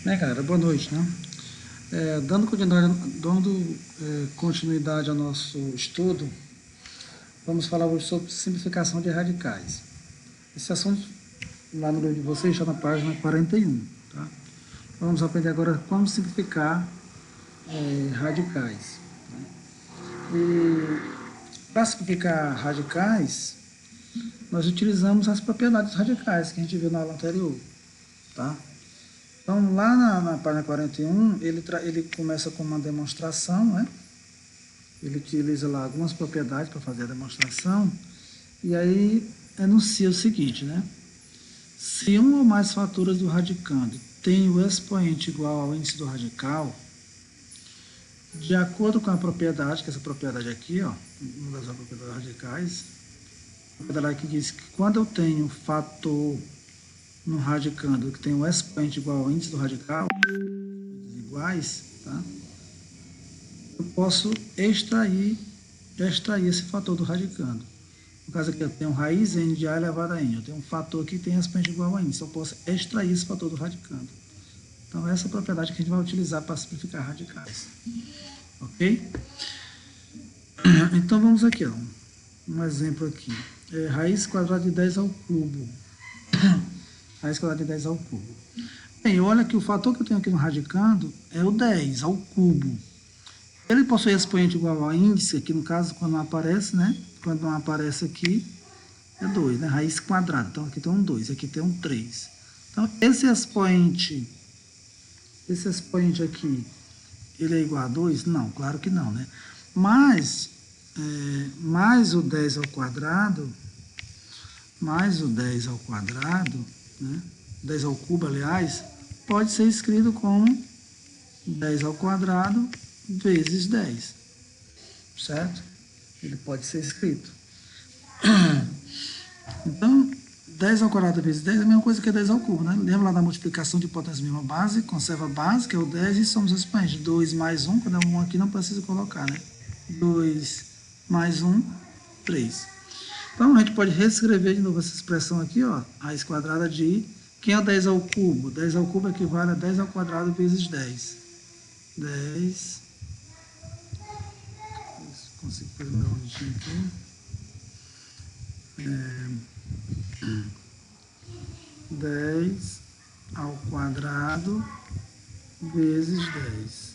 Bem, galera, boa noite, né? Dando continuidade ao nosso estudo, vamos falar hoje sobre simplificação de radicais. Esse assunto, lá no livro de vocês, está na página 41, tá? Vamos aprender agora como simplificar radicais. E para simplificar radicais, nós utilizamos as propriedades radicais que a gente viu na aula anterior, tá? Então, lá na página 41, ele começa com uma demonstração, né? Ele utiliza lá algumas propriedades para fazer a demonstração, e aí enuncia o seguinte, né? Se um ou mais faturas do radicando tem o expoente igual ao índice do radical, de acordo com a propriedade, que essa propriedade aqui, ó, uma das propriedades radicais, a propriedade que diz que quando eu tenho fator no radicando que tem o expoente igual ao índice do radical, iguais, tá? Eu posso extrair esse fator do radicando. No caso aqui, eu tenho raiz n de a elevado a n. Eu tenho um fator aqui que tem expoente igual a n. Então, eu posso extrair esse fator do radicando. Então, essa é a propriedade que a gente vai utilizar para simplificar radicais. Ok? Então, vamos aqui, ó. Um exemplo aqui. Raiz quadrada de 10 ao cubo. Raiz quadrada de 10 ao cubo. Bem, olha que o fator que eu tenho aqui no radicando é o 10 ao cubo. Ele possui expoente igual ao índice, aqui no caso, quando não aparece, né? Quando não aparece aqui, é 2, né? Raiz quadrada. Então, aqui tem um 2, aqui tem um 3. Então, esse expoente aqui, ele é igual a 2? Não, claro que não, né? Mas, mais o 10 ao quadrado, né? 10 ao cubo, aliás, pode ser escrito como 10 ao quadrado vezes 10, certo? Ele pode ser escrito. Então, 10 ao quadrado vezes 10 é a mesma coisa que 10 ao cubo, né? Lembra lá da multiplicação de potência mínima base, conserva a base, que é o 10, e somos expoentes. 2 mais 1, quando é 1 aqui não precisa colocar, né? 2 mais 1, 3. Então, a gente pode reescrever de novo essa expressão aqui, ó, raiz quadrada de... Quem é o 10 ao cubo? 10 ao cubo equivale a 10 ao quadrado vezes 10. 10... Consigo fazer um ondinho aqui. 10 ao quadrado vezes 10.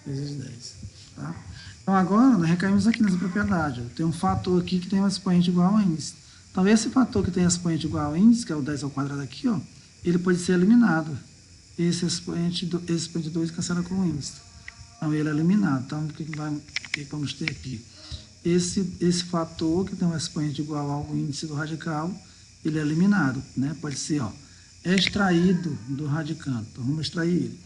Vezes 10, tá? Então, agora, nós recaímos aqui nessa propriedade. Eu tenho um fator aqui que tem um expoente igual ao índice. Então, esse fator que tem expoente igual ao índice, que é o 10 ao quadrado aqui, ó, ele pode ser eliminado. Esse expoente 2 cancela com o índice. Então, ele é eliminado. Então, o que vamos ter aqui? Esse fator que tem um expoente igual ao índice do radical, ele é eliminado, né? Pode ser, ó, extraído do radicando. Então, vamos extrair ele.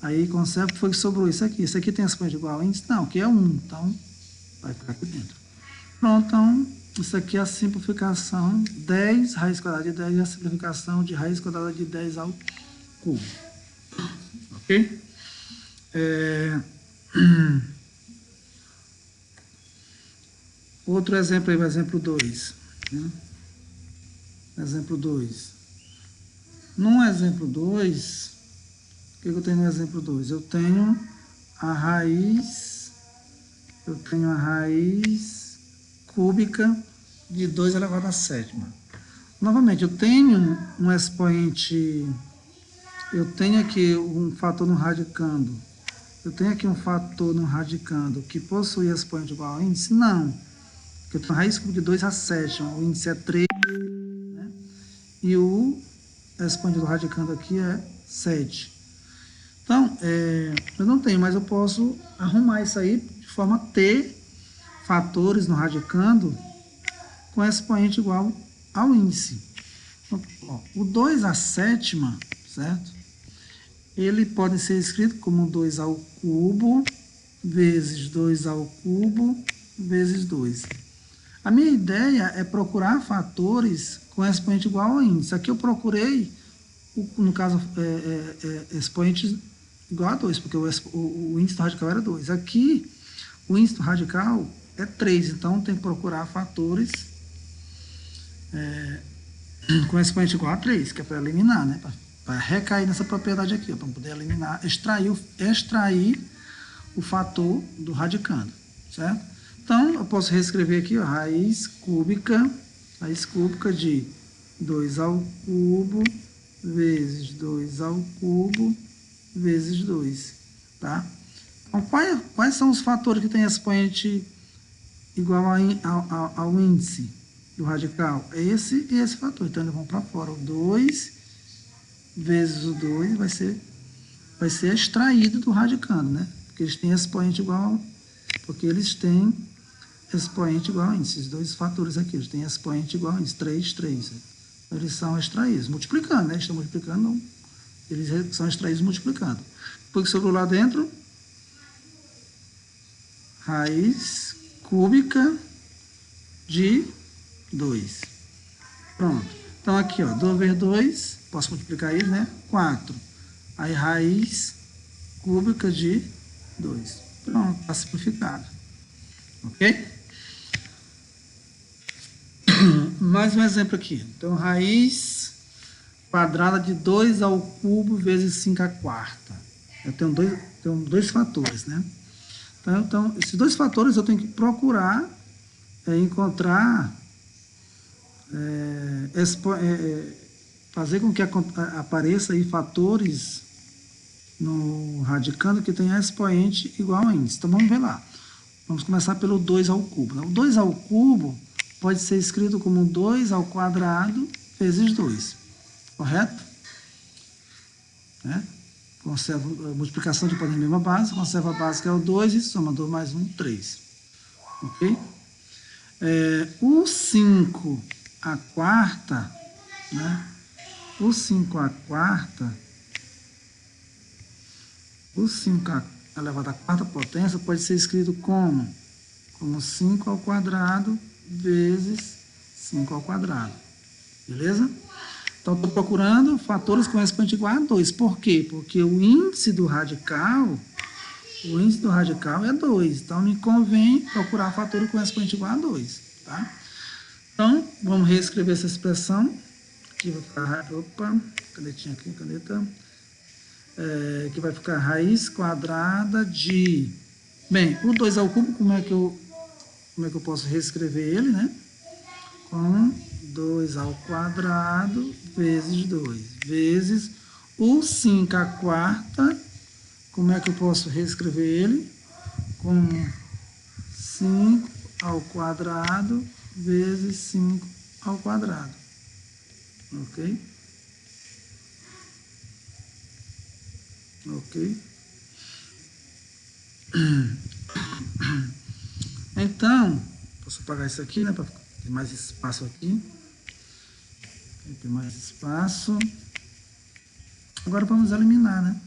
Aí, conserva, foi que sobrou isso aqui. Isso aqui tem expoente igual ao índice? Não, que é 1. Então, vai ficar aqui dentro. Pronto, então, isso aqui é a simplificação 10, raiz quadrada de 10, e a simplificação de raiz quadrada de 10 ao cubo. Ok? Outro exemplo aí, o exemplo 2. Né? Exemplo 2. No exemplo 2, o que eu tenho no exemplo 2? Eu tenho a raiz cúbica de 2 elevado à sétima. Novamente, eu tenho um expoente, eu tenho aqui um fator no radicando. Eu tenho aqui um fator no radicando que possui expoente igual ao índice? Não. Porque eu tenho raiz cúbica de 2 à sétima, o índice é 3, né? E o expoente do radicando aqui é 7. Então, eu não tenho, mas eu posso arrumar isso aí de forma a ter fatores no radicando com expoente igual ao índice. Então, ó, o 2 à sétima, certo? Ele pode ser escrito como 2 ao cubo vezes 2 ao cubo vezes 2. A minha ideia é procurar fatores com expoente igual ao índice. Aqui eu procurei, no caso, expoente igual a 2, porque o índice do radical era 2. Aqui, o índice do radical é 3, então tem que procurar fatores com expoente igual a 3, que é para eliminar, né? Vai recair nessa propriedade aqui, para poder eliminar, extrair o fator do radicando, certo? Então, eu posso reescrever aqui, ó, raiz cúbica de 2 ao cubo vezes 2 ao cubo vezes 2, tá? Então, quais são os fatores que têm expoente igual ao índice do radical? É esse e esse fator. Então, eles vão para fora. O 2 vezes o 2 vai ser extraído do radicando, né? Porque eles têm expoente igual ao índice. Esses dois fatores aqui, eles têm expoente igual ao índice. 3, 3. Então, eles são extraídos. Multiplicando, né? Eles estão multiplicando, não. Eles são extraídos multiplicando. Depois que sobrou lá dentro, raiz cúbica de 2. Pronto. Então, aqui, ó, 2 vezes 2, posso multiplicar ele, né? 4. Aí, raiz cúbica de 2. Pronto, está simplificado. Ok? Mais um exemplo aqui. Então, raiz quadrada de 2 ao cubo vezes 5 à quarta. Eu tenho dois fatores, né? Então, esses dois fatores eu tenho que procurar encontrar, fazer com que apareça aí fatores no radicando que tenha expoente igual a índice. Então, vamos ver lá. Vamos começar pelo 2 ao cubo. O 2 ao cubo pode ser escrito como 2 ao quadrado vezes 2. Correto? Né? Conserva a multiplicação de poder na mesma base, conserva a base que é o 2 e soma 2 mais 1, 3. Ok? O 5 à quarta, né? O 5 à quarta, o 5 elevado à quarta potência pode ser escrito como 5 ao quadrado vezes 5 ao quadrado. Beleza? Então, estou procurando fatores com expoente igual a 2. Por quê? Porque o índice do radical é 2. Então, me convém procurar fatores com expoente igual a 2. Tá? Então, vamos reescrever essa expressão. Aqui vai ficar... Opa, canetinha aqui, caneta. Que vai ficar raiz quadrada de... Bem, o 2 ao cubo, como é que eu posso reescrever ele, né? Com 2 ao quadrado vezes 2, vezes o 5 à quarta, como é que eu posso reescrever ele? Com 5 ao quadrado vezes 5 ao quadrado. Ok? Ok? Então, posso apagar isso aqui, né? Para ter mais espaço aqui. Tem mais espaço. Agora vamos eliminar, né?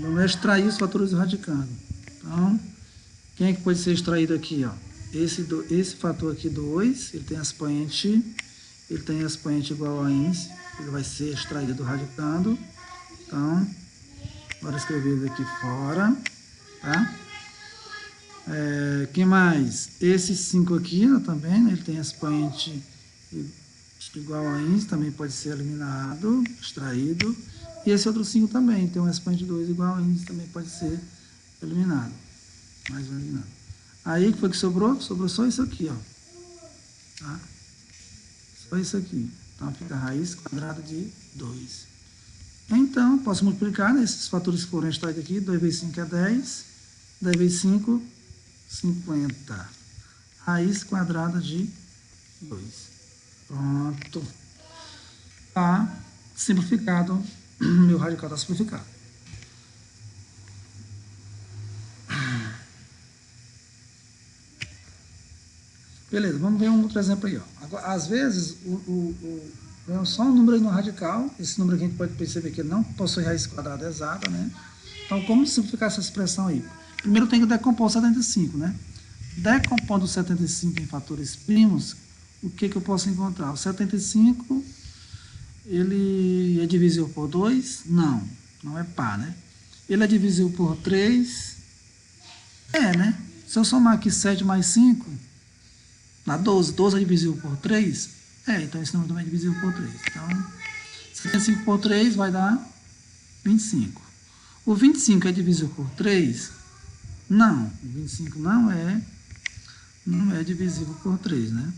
Vamos extrair os fatores do radicando. Então, quem é que pode ser extraído aqui, ó? Esse fator aqui, 2, ele tem expoente igual a índice, ele vai ser extraído do radicando. Então, bora escrever ele aqui fora, tá? Quem mais? Esse 5 aqui, ó, também, né, ele tem expoente igual a índice, também pode ser eliminado, extraído. E esse outro 5 também tem um expoente 2 igual a índice, também pode ser eliminado. Mais um eliminado. Aí, o que foi que sobrou? Sobrou só isso aqui, ó. Tá? Só isso aqui. Então, fica a raiz quadrada de 2. Então, posso multiplicar, né, esses fatores que foram extraídos aqui. 2 vezes 5 é 10. 10 vezes 5, 50. Raiz quadrada de 2. Pronto. Tá simplificado. Meu radical está simplificado. Beleza, vamos ver um outro exemplo aí. Ó. Agora, às vezes, é só um número aí no radical. Esse número aqui a gente pode perceber que ele não possui raiz quadrada exata, né? Então, como simplificar essa expressão aí? Primeiro tem que decompor o 75, né? Decompondo o 75 em fatores primos, o que eu posso encontrar? O 75, ele é divisível por 2? Não, não é par, né? Ele é divisível por 3? Né? Se eu somar aqui 7 mais 5, dá 12. 12 é divisível por 3? Então esse número também é divisível por 3. Então, 75 por 3 vai dar 25. O 25 é divisível por 3? Não. O 25 não é divisível por 3, né?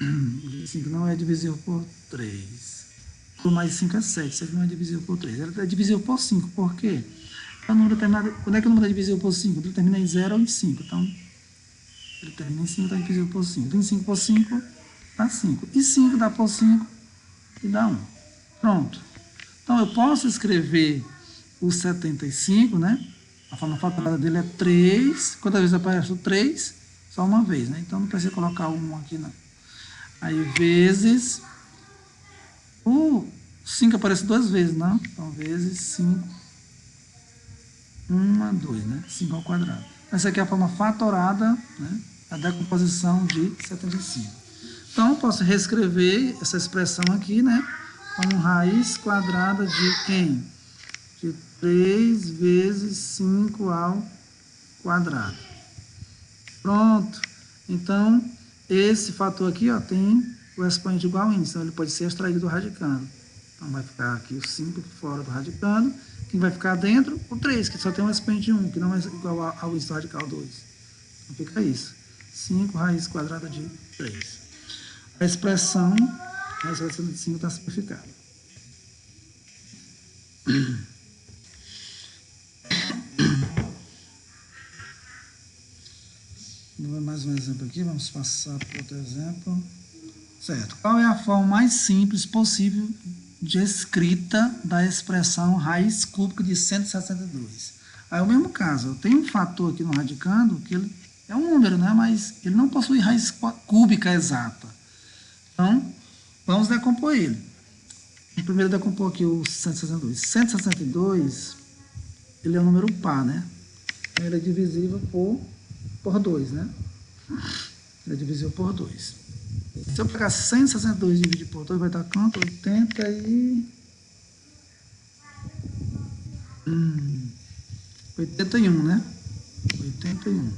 O 25 não é divisível por 3. Mais 5 é 7. 7 não é divisível por 3. Ela é divisível por 5. Por quê? É um número determinado. Quando é que o número é divisível por 5? Ele termina em 0 ou em 5. Então, ele termina em 5, está divisível por 5. 25 por 5 dá 5. E 5 dá por 5 e dá 1. Pronto. Então, eu posso escrever o 75, né? A forma fatorada dele é 3. Quantas vezes aparece o 3? Só uma vez, né? Então, não precisa colocar o 1 aqui, não. Aí, vezes... O 5 aparece 2 vezes, não? Então, vezes 5. 1, 2, né? 5 ao quadrado. Essa aqui é a forma fatorada, né? A decomposição de 75. Então, eu posso reescrever essa expressão aqui, né? Como raiz quadrada de quem? De 3 vezes 5 ao quadrado. Pronto. Então, esse fator aqui, ó, tem o expoente igual a índice. Então, ele pode ser extraído do radicando. Então, vai ficar aqui o 5 fora do radicando. Quem vai ficar dentro? O 3, que só tem um expoente 1, que não é igual ao índice do radical 2. Então, fica isso. 5 raiz quadrada de 3. A expressão, a expressão de 5 está simplificada. Mais um exemplo aqui, vamos passar para outro exemplo. Certo. Qual é a forma mais simples possível de escrita da expressão raiz cúbica de 162? Aí é o mesmo caso, eu tenho um fator aqui no radicando, que ele é um número, né? Mas ele não possui raiz cúbica exata. Então, vamos decompor ele. Primeiro decompor aqui o 162. 162, ele é um número par, né? Então, ele é divisível por 2, né? Ele é divisível por 2. Se eu pegar 162 e dividir por 2, vai dar quanto? 81, né? 81.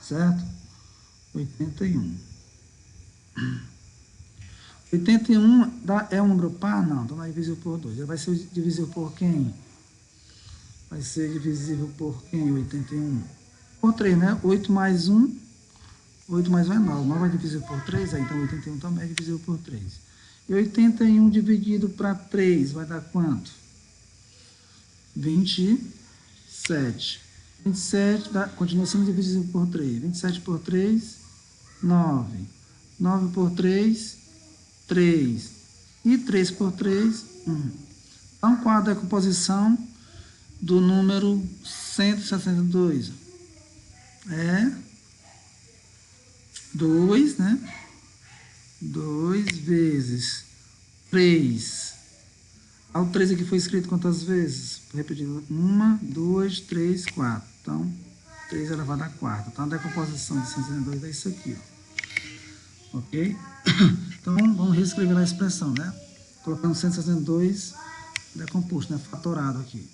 Certo? 81. 81 é um número par? Não, então não é divisível por 2. Ele vai ser divisível por quem? Vai ser divisível por quem? 81. Por 3, né? 8 mais 1. 8 mais 1 é 9. 9 é divisível por 3, aí, então 81 também é divisível por 3. E 81 dividido para 3 vai dar quanto? 27. 27 continua sendo divisível por 3. 27 por 3, 9. 9 por 3, 3. E 3 por 3, 1. Então, qual a decomposição do número 162? É 2, né? 2 vezes 3. O 3 aqui foi escrito quantas vezes? Vou repetir. 1, 2, 3, 4. Então, 3 elevado a 4. Então, a decomposição de 162 é isso aqui, ó. Ok? Então, vamos reescrever a expressão, né? Colocando 162 decomposto, né? Fatorado aqui.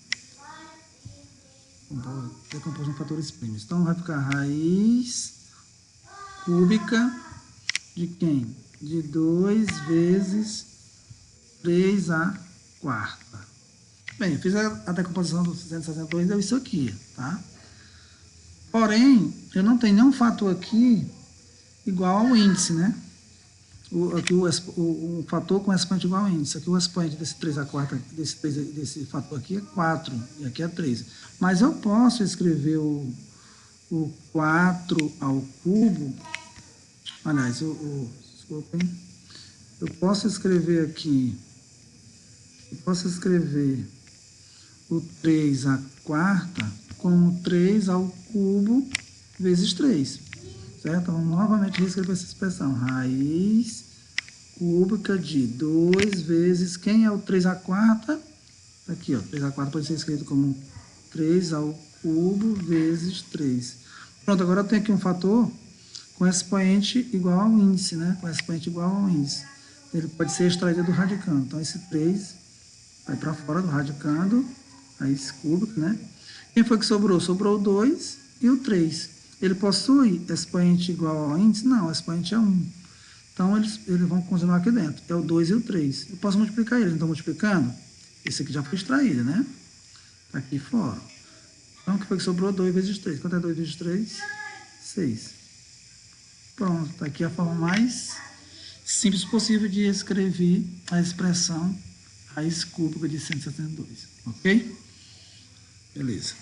Decomposto em fatores primos. Então, vai ficar raiz cúbica de quem? De 2 vezes 3 a quarta. Bem, eu fiz a decomposição do 162, deu isso aqui, tá? Porém, eu não tenho nenhum fator aqui igual ao índice, né? Aqui o fator com expoente igual ao índice. Aqui o expoente desse 3 a quarta, desse fator aqui é 4, e aqui é 3. Mas eu posso escrever o 4 ao cubo. Aliás, desculpem. Eu posso escrever aqui. Eu posso escrever o 3 à quarta como 3 ao cubo vezes 3. Certo? Vamos novamente reescrever essa expressão. Raiz cúbica de 2 vezes... Quem é o 3 à quarta? Aqui, ó. 3 à quarta pode ser escrito como 3 ao cubo vezes 3. Pronto, agora eu tenho aqui um fator com expoente igual ao índice, né? Com expoente igual ao índice. Ele pode ser extraído do radicando. Então, esse 3 vai para fora do radicando, raiz cúbica, né? Quem foi que sobrou? Sobrou o 2 e o 3. Ele possui expoente igual ao índice? Não, o expoente é 1. Então, eles vão continuar aqui dentro. É o 2 e o 3. Eu posso multiplicar eles. Então, multiplicando, esse aqui já foi extraído, né? Está aqui fora. Então, o que foi que sobrou? 2 vezes 3. Quanto é 2 vezes 3? 6. Pronto, está aqui a forma mais simples possível de escrever a expressão raiz cúbica de 172. Ok? Beleza.